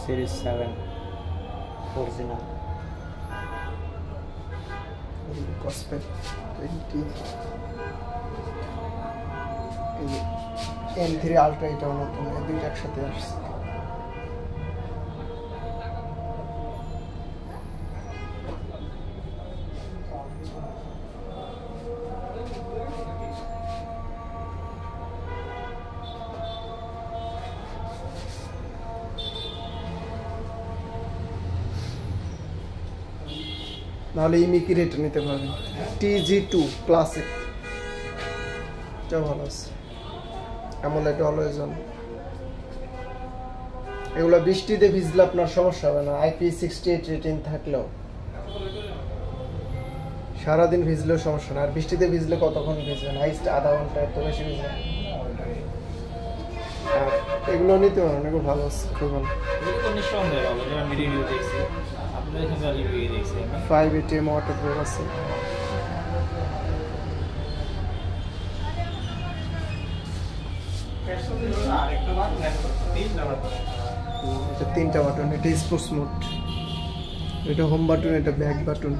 Series 7 original কসপেট 20 এই M3 ultra এটাও নতুন, এই দুইটা একসাথে আসছে। নাহলে এই মিকি রেট নিতে পারেন, TG2 ক্লাসিক, এটা ভালো আছে। AMOLED always on. এগুলো বৃষ্টিতে ভিজলে আপনার সমস্যা হবে না, IP68 রেটিং থাকলেও সারাদিন ভিজলেও সমস্যা না। আর বৃষ্টিতে ভিজলে কতক্ষণ ভিজবেন? হাইস্ট আধা ঘন্টা, এত বেশি ভিজবেন। আর এগুলো নিতে পারেন, এগুলো ভালো আছে, খুব ভালো। 5 ATM ওয়াটারপ্রুফ আছে। এটা 3টা বাটন, এটা স্পোর্টস মোড, এটা হোম বাটন, এটা ব্যাক বাটন।